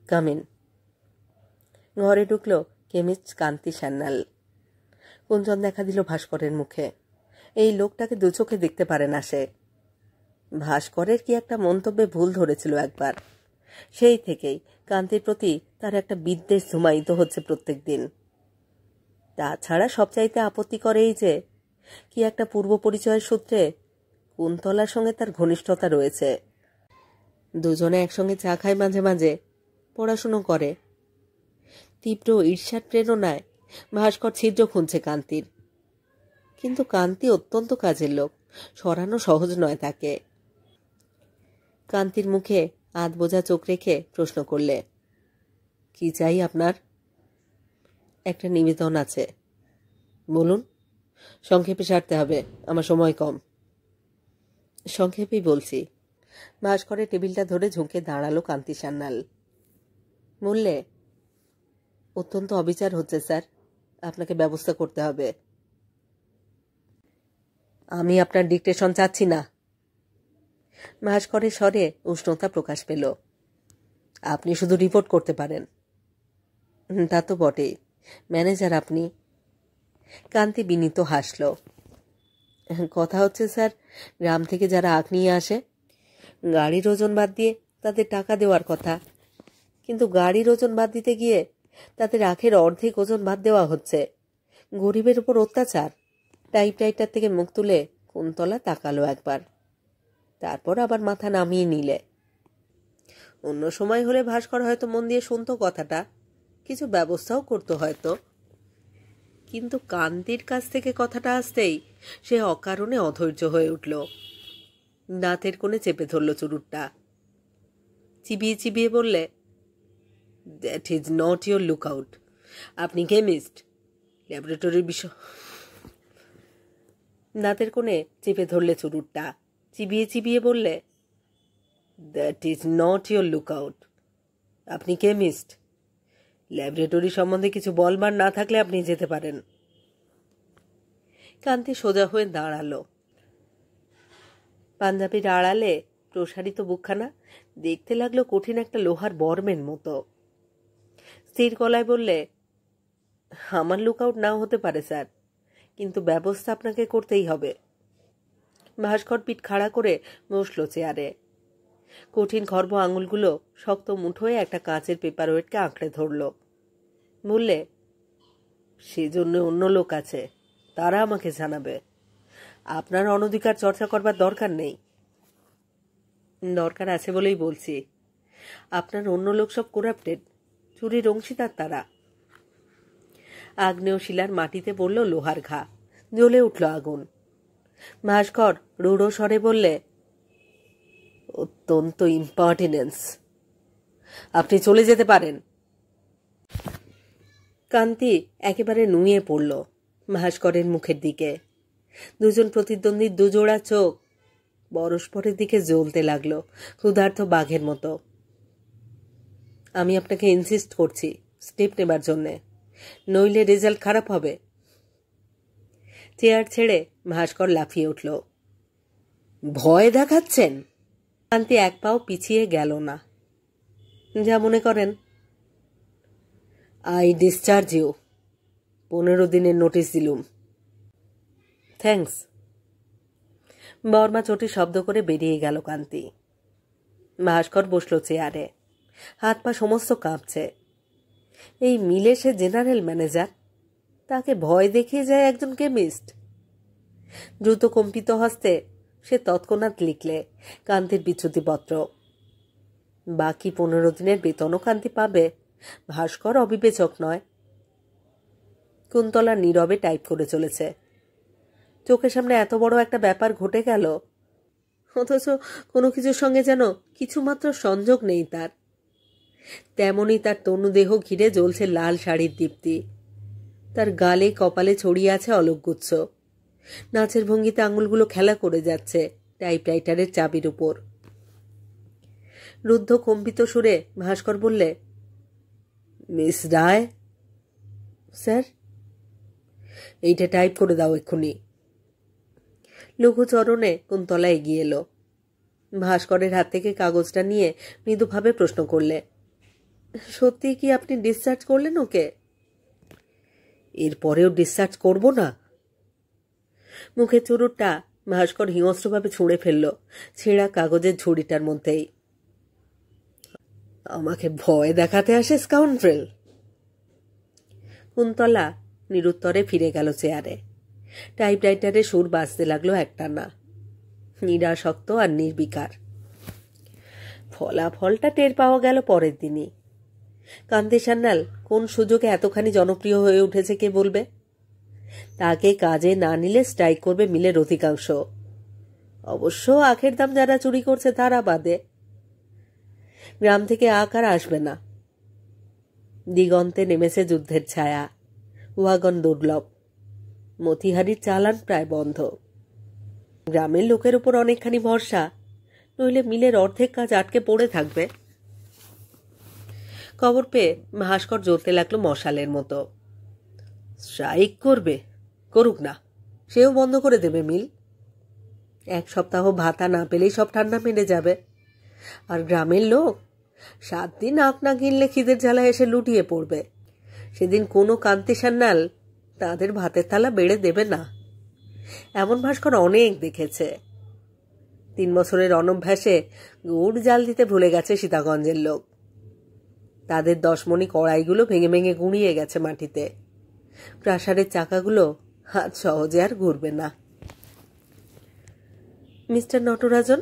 Come in. ঘরে ঢুকল কেমিস্ট কান্তি সান্যাল। কুঞ্চন দেখা দিল ভাস্করের মুখে। এই লোকটাকে 2 চোখে দেখতে পারে না সে। ভাস্করের কি একটা মন্তব্যে ভুল ধরেছিল একবার। সেই থেকেই কান্তির প্রতি তার একটা বিদ্বেষ ধুমায়িত হচ্ছে প্রত্যেক দিন। তাছাড়া সবচাইতে আপত্তিকর এই যে কি একটা পূর্ব পরিচয়ের সূত্রে কুন্তলার সঙ্গে তার ঘনিষ্ঠতা রয়েছে। দুজনে একসঙ্গে চা খায়, মাঝে মাঝে পড়াশুনো করে। তীব্র ঈর্ষার প্রেরণায় ভাস্কর ছিদ্র খুঁজছে কান্তির। কিন্তু কান্তি অত্যন্ত কাজের লোক, সরানো সহজ নয় তাকে। কান্তির মুখে আধ বোঝা চোখ রেখে প্রশ্ন করলে, কি চাই আপনার? একটা নিবেদন আছে। বলুন। সংক্ষেপে সারতে হবে, আমার সময় কম। সংক্ষেপেই বলছি। ভাস্করের টেবিলটা ধরে ঝুঁকে দাঁড়ালো কান্তি সান্যাল। বললে, অত্যন্ত অবিচার হচ্ছে স্যার, আপনাকে ব্যবস্থা করতে হবে। আমি আপনার ডিকটেশন চাচ্ছি না। ভাস্করের স্বরে উষ্ণতা প্রকাশ পেল। আপনি শুধু রিপোর্ট করতে পারেন। তা তো বটেই, ম্যানেজার আপনি। কান্তি বিনীত হাসল। কথা হচ্ছে স্যার, গ্রাম থেকে যারা আখ নিয়ে আসে, গাড়ির ওজন বাদ দিয়ে তাদের টাকা দেওয়ার কথা, কিন্তু গাড়ির ওজন বাদ দিতে গিয়ে তাদের আখের অর্ধেক ওজন বাদ দেওয়া হচ্ছে। গরিবের উপর অত্যাচার। টাইপরাইটার থেকে মুখ তুলে কুন্তলা তাকালো একবার, তারপর আবার মাথা নামিয়ে নিলে। অন্য সময় হলে ভাস্কর হয়তো মন দিয়ে শুনতো কথাটা, কিছু ব্যবস্থাও করতো হয়তো। কিন্তু কান্তির কাছ থেকে কথাটা আসতেই সে অকারণে অধৈর্য হয়ে উঠল। দাঁতের কোণে চেপে ধরল চুরুটটা। চিবিয়ে চিবিয়ে বললে, that is not your look out. আপনি কেমিস্ট, ল্যাবরেটরির বিষয়। দাঁতের কোণে চেপে ধরলে চুরুটটা। চিবিয়ে চিবিয়ে বললে, that is not your lookout. আপনি কেমিস্ট। ল্যাবরেটরি সম্বন্ধে কিছু বলবার না থাকলে আপনি যেতে পারেন। কান্তি সোজা হয়ে দাঁড়ালো। পাঞ্জাবির আড়ালে প্রসারিত বুকখানা দেখতে লাগলো কঠিন একটা লোহার বর্মের মতো। স্থির গলায় বললে, আমার লুকআউট নাও হতে পারে স্যার, কিন্তু ব্যবস্থা আপনাকে করতেই হবে। ভাস্কর পিঠ খাড়া করে বসল চেয়ারে। কঠিন খর্ব আঙুলগুলো শক্ত মুঠোয় একটা কাঁচের পেপার ওয়েটকে আঁকড়ে ধরল। বললে, সেজন্য অন্য লোক আছে, তারা আমাকে জানাবে। আপনার অনধিকার চর্চা করবার দরকার নেই। দরকার আছে বলেই বলছি। আপনার অন্য লোক সব করাপ্টেড, চুরির অংশীদার তারা। আগ্নেয় শিলার মাটিতে পড়ল লোহার ঘা, জ্বলে উঠল আগুন। ভাস্কর রূঢ় স্বরে বললে, অত্যন্ত ইম্পার্টিনেন্স। আপনি চলে যেতে পারেন। কান্তি একেবারে নুয়ে পড়ল ভাস্করের মুখের দিকে। দুজন প্রতিদ্বন্দ্বীর দুজোড়া চোখ পরস্পরের দিকে জ্বলতে লাগলো ক্ষুধার্ত বাঘের মতো। আমি আপনাকে ইনসিস্ট করছি স্টেপ নেবার জন্যে, নইলে রেজাল্ট খারাপ হবে। চেয়ার ছেড়ে ভাস্কর লাফিয়ে উঠল। ভয় দেখাচ্ছেন? কান্তি এক পাও পিছিয়ে গেল না। যা মনে করেন। I discharge you. 15 দিনের নোটিশ দিলুম। থ্যাঙ্কস। বর্মা চটি শব্দ করে বেরিয়ে গেল কান্তি। ভাস্কর বসল চেয়ারে, হাত পা সমস্ত কাঁপছে। এই মিলে সে জেনারেল ম্যানেজার, তাকে ভয় দেখিয়ে যায় একজন কেমিস্ট। দ্রুত কম্পিত হস্তে সে তৎক্ষণাৎ লিখলে কান্তির বিচ্যুতিপত্র। বাকি 15 দিনের বেতনও কান্তি পাবে, ভাস্কর অবিবেচক নয়। কুন্তলা নীরবে টাইপ করে চলেছে। চোখের সামনে এত বড় একটা ব্যাপার ঘটে গেল, অথচ কোনো কিছুর সঙ্গে যেন কিছুমাত্র সংযোগ নেই তার। তেমনি তার তনুদেহ ঘিরে জ্বলছে লাল শাড়ির দীপ্তি। তার গালে কপালে ছড়িয়ে আছে অলকগুচ্ছ। নাচের ভঙ্গিতে আঙুলগুলো খেলা করে যাচ্ছে টাইপরাইটারের চাবির উপর। রুদ্ধ কম্পিত সুরে ভাস্কর বললে, মিস রায়। স্যার? এইটা টাইপ করে দাও এক্ষুনি। লঘু চরণে কুন্তলা এগিয়ে এলো। ভাস্করের হাত থেকে কাগজটা নিয়ে মৃদুভাবে প্রশ্ন করলে, সত্যি কি আপনি ডিসচার্জ করলেন ওকে? এরপরেও ডিসচার্জ করব না? মুখের চুরুটটা ভাস্কর হিংস্রভাবে ছুঁড়ে ফেলল ছেঁড়া কাগজের ঝুড়িটার মধ্যেই। আমাকে ভয় দেখাতে আসে স্কাউন্ড্রেল। কুন্তলা নিরুত্তরে ফিরে গেল চেয়ারে। টাইপরাইটারে সুর বাজতে লাগলো একটানা, নিরাসক্ত আর নির্বিকার। ফলাফলটা টের পাওয়া গেল পরের দিনই। কান্তি সান্যাল কোন সুযোগে এতখানি জনপ্রিয় হয়ে উঠেছে কে বলবে? তাকে কাজে না নিলে স্ট্রাইক করবে মিলের অধিকাংশ। অবশ্য আখের দাম যারা চুরি করছে তারা বাদে। গ্রাম থেকে আখ আর আসবে না। দিগন্তে নেমেছে যুদ্ধের ছায়া। ওয়াগন দুর্লভ। মতিহারির চালান প্রায় বন্ধ। গ্রামের লোকের উপর অনেকখানি ভরসা, নইলে মিলের অর্ধেক কাজ আটকে পড়ে থাকবে। খবর পেয়ে ভাস্কর জ্বলতে লাগলো মশালের মতো। স্ট্রাইক করবে? করুক না, সেও বন্ধ করে দেবে মিল। 1 সপ্তাহ ভাতা না পেলেই সব ঠান্ডা মেরে যাবে। আর গ্রামের লোক 7 দিন আখ না কিনলে খিদের জ্বালায় এসে লুটিয়ে পড়বে। সেদিন কোনো কান্তি সান্যাল তাদের ভাতের থালা বেড়ে দেবে না। এমন ভাস্কর অনেক দেখেছে। 3 বছরের অনভ্যাসে গুড় জাল দিতে ভুলে গেছে সীতাগঞ্জের লোক। তাদের 10 মণি কড়াইগুলো ভেঙে ভেঙে গুঁড়িয়ে গেছে মাটিতে। প্রাসাদের চাকাগুলো আজ সহজে আর ঘুরবে না। মিস্টার নটরাজন।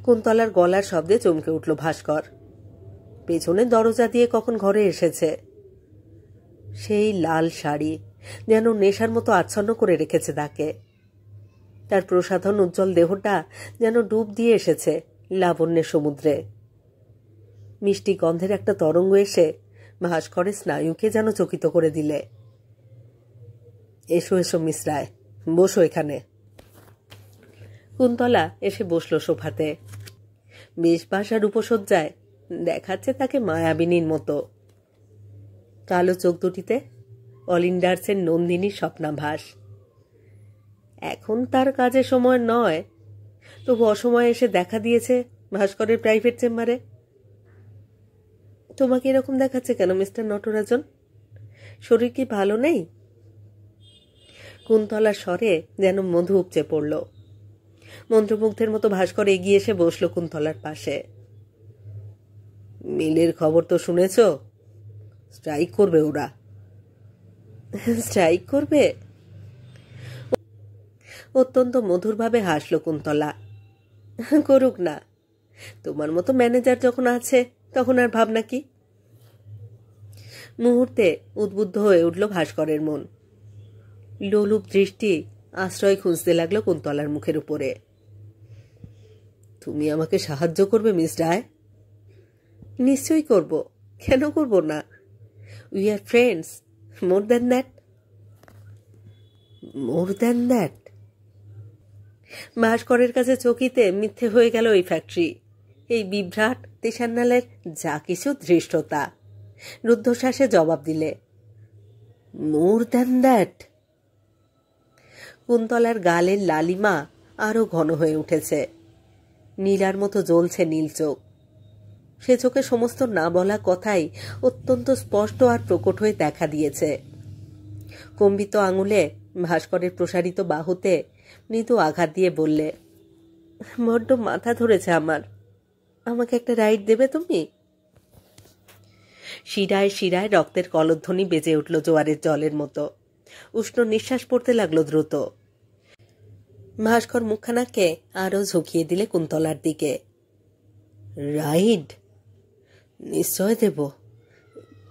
কুন্তলার গলার শব্দে চমকে উঠল ভাস্কর। পেছনের দরজা দিয়ে কখন ঘরে এসেছে। সেই লাল শাড়ি যেন নেশার মতো আচ্ছন্ন করে রেখেছে তাকে। তার প্রসাধন উজ্জ্বল দেহটা যেন ডুব দিয়ে এসেছে লাবণ্যের সমুদ্রে। মিষ্টি গন্ধের একটা তরঙ্গ এসে ভাস্করের স্নায়ুকে যেন চকিত করে দিলে। এসো এসো মিস রায়, বসো এখানে। কুন্তলা এসে বসল সোফাতে। বেশবাসার উপসজ্জায় দেখাচ্ছে তাকে মায়াবিনীর মতো। কালো চোখ দুটিতে অলিন্ডার্সের নন্দিনীর স্বপ্নাভাস। এখন তার কাজের সময় নয়, তবু অসময়ে এসে দেখা দিয়েছে ভাস্করের প্রাইভেট চেম্বারে। তোমাকে এরকম দেখাচ্ছে কেন মিস্টার নটরাজন? শরীর কি ভালো নেই? কুন্তলার স্বরে যেন মধু উপচে পড়ল। মন্ত্রমুগ্ধের মতো ভাস্কর এগিয়ে এসে বসল কুন্তলার পাশে। মিলের খবর তো শুনেছ? স্ট্রাইক করবে ওরা। স্ট্রাইক করবে? অত্যন্ত মধুরভাবে হাসল কুন্তলা। করুক না, তোমার মতো ম্যানেজার যখন আছে তখন আর ভাবনা কি? মুহূর্তে উদ্বুদ্ধ হয়ে উঠল ভাস্করের মন। লোলুপ দৃষ্টি আশ্রয় খুঁজতে লাগলো কুন্তলার মুখের উপরে। তুমি আমাকে সাহায্য করবে মিস রায়? নিশ্চয়ই করব, কেন করব না? We are friends, more than that. More than that? ভাস্করের কাছে চকিতে মিথ্যে হয়ে গেল এই ফ্যাক্টরি, এই বিভ্রাট তেসান্নালের যা কিছু ধৃষ্টতা। রুদ্ধশ্বাসে জবাব দিলে, মোর দ্যান দ্যাট। কুন্তলার গালের লালিমা আরো ঘন হয়ে উঠেছে। নীলার মতো জ্বলছে নীল চোখ। সে চোখে সমস্ত না বলা কথাই অত্যন্ত স্পষ্ট আর প্রকট হয়ে দেখা দিয়েছে। কম্বিত আঙুলে ভাস্করের প্রসারিত বাহুতে মৃদু আঘাত দিয়ে বললে, বড্ড মাথা ধরেছে আমার, আমাকে একটা রাইড দেবে তুমি? শিরায় শিরায় রক্তের কলধ্বনি বেজে উঠল জোয়ারের জলের মতো। উষ্ণ নিঃশ্বাস পড়তে লাগলো দ্রুত। ভাস্কর মুখখানাকে আরো ঝুঁকিয়ে দিলে কুন্তলার দিকে। রাইড? নিশ্চয় দেব,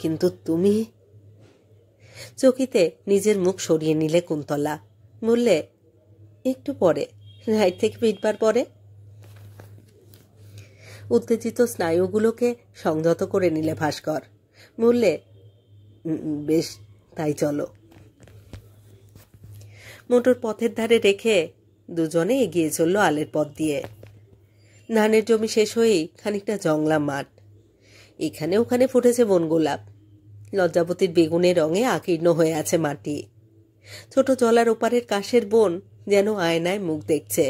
কিন্তু তুমি? চকিতে নিজের মুখ সরিয়ে নিলে কুন্তলা। বললে, একটু পরে, রাইড থেকে ফিরবার পরে। উত্তেজিত স্নায়ুগুলোকে সংযত করে নিলে ভাস্কর। বললে, বেশ, তাই চলো। মোটর পথের ধারে রেখে দুজনে এগিয়ে চলল আলের পথ দিয়ে। ধানের জমি শেষ হয়েই খানিকটা জংলা মাঠ। এখানে ওখানে ফুটেছে বনগোলাপ। লজ্জাবতীর বেগুনের রঙে আকীর্ণ হয়ে আছে মাটি। ছোট জলার ওপারের কাশের বন যেন আয়নায় মুখ দেখছে।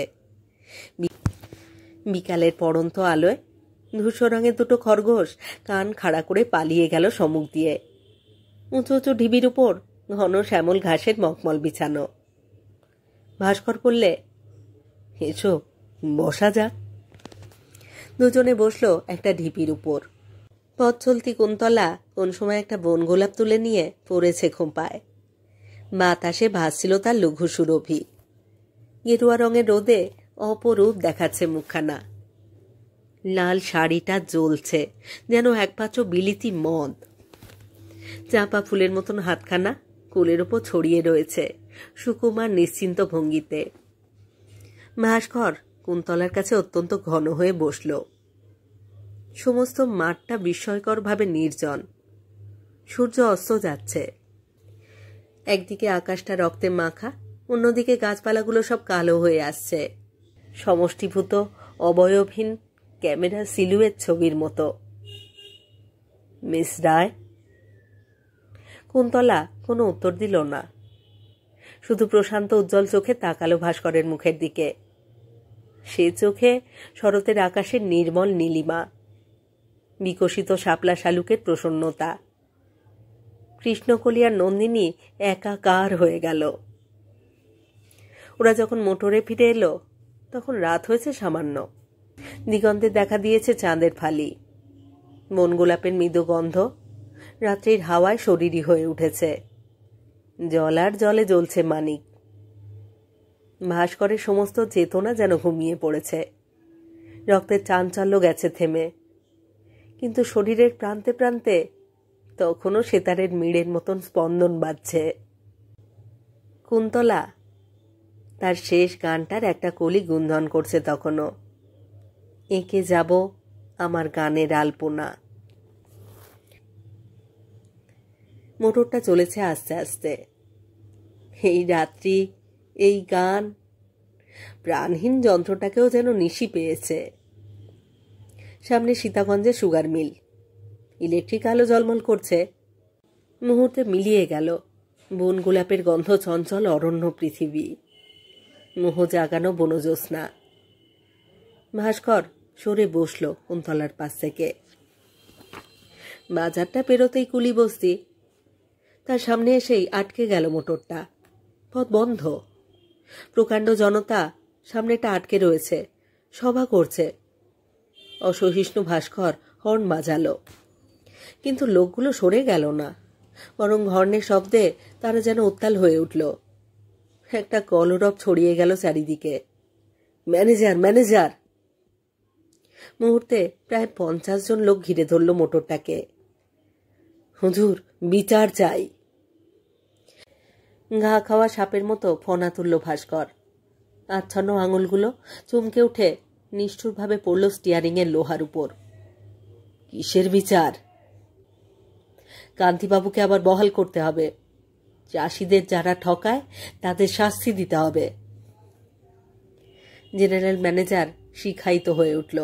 বিকালের পড়ন্ত আলোয় ধূসর রঙের দুটো খরগোশ কান খাড়া করে পালিয়ে গেল সম্মুখ দিয়ে। উঁচু উঁচু ঢিবির উপর ঘন শ্যামল ঘাসের মখমল বিছানো। ভাস্কর বললে, এসো বসা যাক। দুজনে বসলো একটা ঢিপির উপর। পথ চলতি কুন্তলা কোন সময় একটা বনগোলাপ তুলে নিয়ে পড়েছে খোঁপায়। বাতাসে ভাসছিল তার লঘু সুরভি। গেরুয়া রঙের রোদে অপরূপ দেখাচ্ছে মুখখানা। লাল শাড়িটা জ্বলছে যেন একপাত্র বিলিতি মদ। চাঁপা ফুলের মতন হাতখানা কোলের ওপর ছড়িয়ে রয়েছে সুকুমার নিশ্চিন্ত ভঙ্গিতে। ভাস্কর কুন্তলার কাছে অত্যন্ত ঘন হয়ে বসল। সমস্ত মাঠটা বিস্ময়করভাবে নির্জন। সূর্য অস্ত যাচ্ছে। একদিকে আকাশটা রক্তে মাখা, অন্যদিকে গাছপালাগুলো সব কালো হয়ে আসছে, সমষ্টিভূত অবয়বহীন ক্যামেরা সিলুয়েট ছবির মতো। মিস রায়? কুন্তলা কোনো উত্তর দিল না, শুধু প্রশান্ত উজ্জ্বল চোখে তাকালো ভাস্করের মুখের দিকে। সে চোখে শরতের আকাশের নির্মল নীলিমা, বিকশিত শাপলা শালুকের প্রসন্নতা। কৃষ্ণকলিয়ার নন্দিনী একাকার হয়ে গেল। ওরা যখন মোটরে ফিরে এলো তখন রাত হয়েছে সামান্য। দিগন্তে দেখা দিয়েছে চাঁদের ফালি। বনগোলাপের মৃদু গন্ধ রাত্রির হাওয়ায় শরীরী হয়ে উঠেছে। জল আর জলে জ্বলছে মানিক। ভাস্করের সমস্ত চেতনা যেন ঘুমিয়ে পড়েছে। রক্তের চাঞ্চল্য গেছে থেমে, কিন্তু শরীরের প্রান্তে প্রান্তে তখনও সেতারের মিড়ের মতন স্পন্দন বাজছে। কুন্তলা তার শেষ গানটার একটা কলি গুঞ্জন করছে তখনও। এঁকে যাব আমার গানের আলপনা। মোটরটা চলেছে আস্তে আস্তে। এই রাত্রি, এই গান, প্রাণহীন যন্ত্রটাকেও যেন নিশি পেয়েছে। সামনে সীতাগঞ্জে সুগার মিল, ইলেকট্রিক আলো ঝলমল করছে। মুহূর্তে মিলিয়ে গেল বন গোলাপের গন্ধ চঞ্চল অরণ্য পৃথিবী, মোহ জাগানো বনজ্যোৎস্না। ভাস্কর সরে বসল কুন্তলার পাশ থেকে। বাজারটা পেরোতেই কুলি বস্তি, তার সামনে এসেই আটকে গেল মোটরটা। পথ বন্ধ, প্রকাণ্ড জনতা সামনেটা আটকে রয়েছে, সভা করছে। অসহিষ্ণু ভাস্কর হর্ন বাজালো, কিন্তু লোকগুলো সরে গেল না, বরং হর্নের শব্দে তারা যেন উত্তাল হয়ে উঠল। একটা কলরব ছড়িয়ে গেল চারিদিকে। Manager, manager! মুহূর্তে প্রায় 50 জন লোক ঘিরে ধরল মোটরটাকে। হুজুর, বিচার চাই! ঘা খাওয়া সাপের মতো ফনা তুলল ভাস্কর। আচ্ছন্ন আঙুলগুলো চমকে উঠে নিষ্ঠুরভাবে পড়ল স্টিয়ারিংয়ের লোহার উপর। কিসের বিচার? কান্তিবাবুকে আবার বহাল করতে হবে। চাষিদের যারা ঠকায় তাদের শাস্তি দিতে হবে। জেনারেল ম্যানেজার শিখায়িত হয়ে উঠল।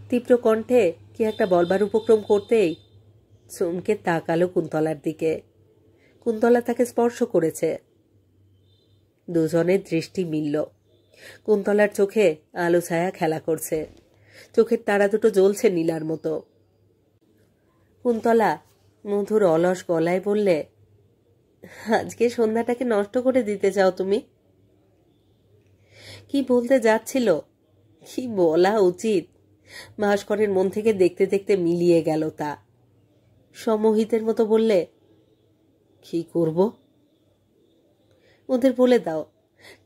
তীব্র কণ্ঠে কি একটা বলবার উপক্রম করতেই চমকে তাকালো কুন্তলার দিকে। কুন্তলা তাকে স্পর্শ করেছে। দুজনের দৃষ্টি মিলল। কুন্তলার চোখে আলো ছায়া খেলা করছে, চোখের তারা দুটো জ্বলছে নীলার মতো। কুন্তলা মধুর অলস গলায় বললে, আজকে সন্ধ্যাটাকে নষ্ট করে দিতে চাও তুমি? কি বলতে যাচ্ছিল, কি বলা উচিত, ভাস্করের মন থেকে দেখতে দেখতে মিলিয়ে গেল তা। সমহিতের মতো বললে, কি করব? ওদের বলে দাও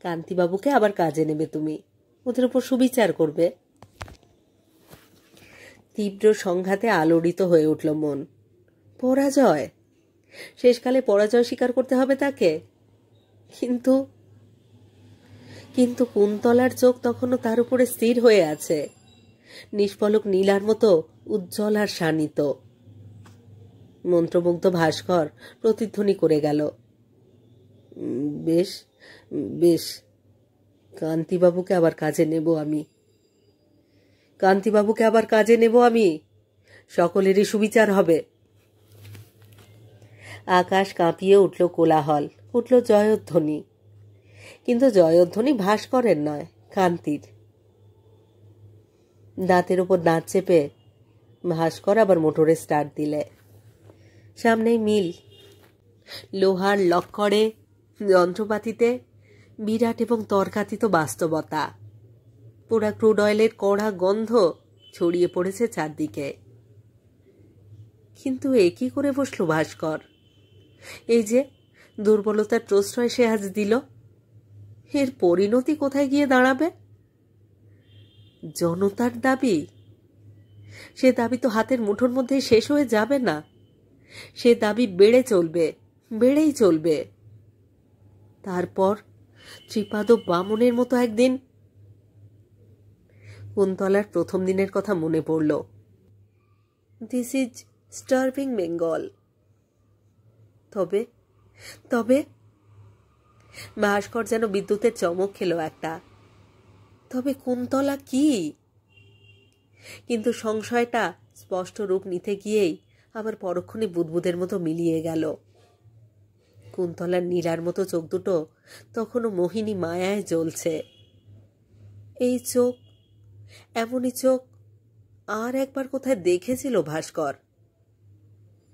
কান্তিবাবুকে আবার কাজে নেবে তুমি, ওদের উপর সুবিচার করবে। তীব্র সংঘাতে আলোড়িত হয়ে উঠল মন। পরাজয়, শেষকালে পরাজয় স্বীকার করতে হবে তাকে। কিন্তু কিন্তু কুন্তলার চোখ তখনও তার উপরে স্থির হয়ে আছে, নিষ্পলক নীলার মতো উজ্জ্বল আর শানিত। মন্ত্রমুগ্ধ ভাস্কর প্রতিধ্বনি করে গেল, বেশ বেশ, কান্তিবাবুকে আবার কাজে নেব আমি, কান্তিবাবুকে আবার কাজে নেব আমি, সকলেরই সুবিচার হবে। আকাশ কাঁপিয়ে উঠল কোলাহল, উঠল জয়ধ্বনি। কিন্তু জয়ধ্বনি ভাস্করের নয়, কান্তির। দাঁতের ওপর দাঁত চেপে ভাস্কর আবার মোটরে স্টার্ট দিলে। সামনেই মিল, লোহার লক্করে, যন্ত্রপাতিতে বিরাট এবং তর্কাতীত বাস্তবতা। পোড়া ক্রুড অয়েলের কড়া গন্ধ ছড়িয়ে পড়েছে চারদিকে। কিন্তু এ কি করে বসল ভাস্কর? এই যে দুর্বলতার প্রশ্রয় সে আজ দিল, এর পরিণতি কোথায় গিয়ে দাঁড়াবে? জনতার দাবি, সে দাবি তো হাতের মুঠোর মধ্যে শেষ হয়ে যাবে না। সে দাবি বেড়ে চলবে, বেড়েই চলবে। তারপর ত্রিপাদ বামনের মতো একদিন। কুন্তলার প্রথম দিনের কথা মনে পড়ল। This is starving Bengal. তবে তবে ভাস্কর যেন বিদ্যুতের চমক খেল একটা। তবে কুন্তলা কি? কিন্তু সংশয়টা স্পষ্ট রূপ নিতে গিয়েই আবার পরক্ষণে বুদবুদের মতো মিলিয়ে গেল। কুন্তলার নীলার মতো চোখ দুটো তখনও মোহিনী মায়ায় জ্বলছে। এই চোখ, এমনই চোখ আর একবার কোথায় দেখেছিল ভাস্কর।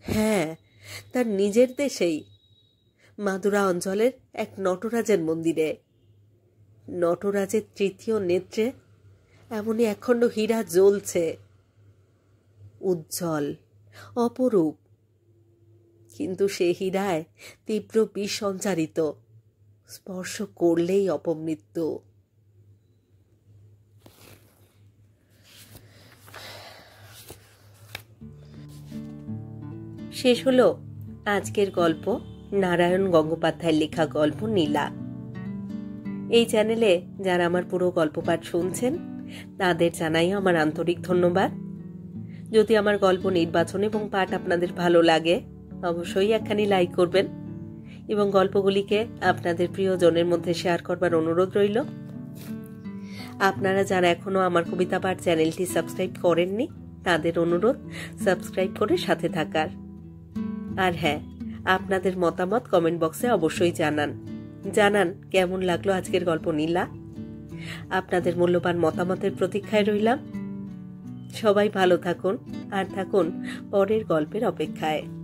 হ্যাঁ, তার নিজের দেশেই, মাদুরা অঞ্চলের এক নটরাজের মন্দিরে। নটরাজের তৃতীয় নেত্রে এমনই একখণ্ড হীরা জ্বলছে, উজ্জ্বল, অপরূপ। কিন্তু সে হীরায় তীব্র বিষ সঞ্চারিত, স্পর্শ করলেই অপমৃত্যু। শেষ হলো আজকের গল্প, নারায়ণ গঙ্গোপাধ্যায়ের লেখা গল্প নীলা। এই চ্যানেলে যারা আমার পুরো গল্প পাঠ শুনছেন তাদের জানাই আমার আন্তরিক ধন্যবাদ। যদি আমার গল্প নির্বাচন এবং পাঠ আপনাদের ভালো লাগে অবশ্যই একখানি লাইক করবেন এবং গল্পগুলিকে আপনাদের প্রিয়জনের মধ্যে শেয়ার করবার অনুরোধ রইল। আপনারা যারা এখনো আমার কবিতা পাঠ চ্যানেলটি সাবস্ক্রাইব করেননি তাদের অনুরোধ সাবস্ক্রাইব করে সাথে থাকার। আর হ্যাঁ, আপনাদের মতামত কমেন্ট বক্সে অবশ্যই জানান কেমন লাগলো আজকের গল্প নীলা। আপনাদের মূল্যবান মতামতের প্রতীক্ষায় রইলাম। সবাই ভালো থাকুন আর থাকুন পরের গল্পের অপেক্ষায়।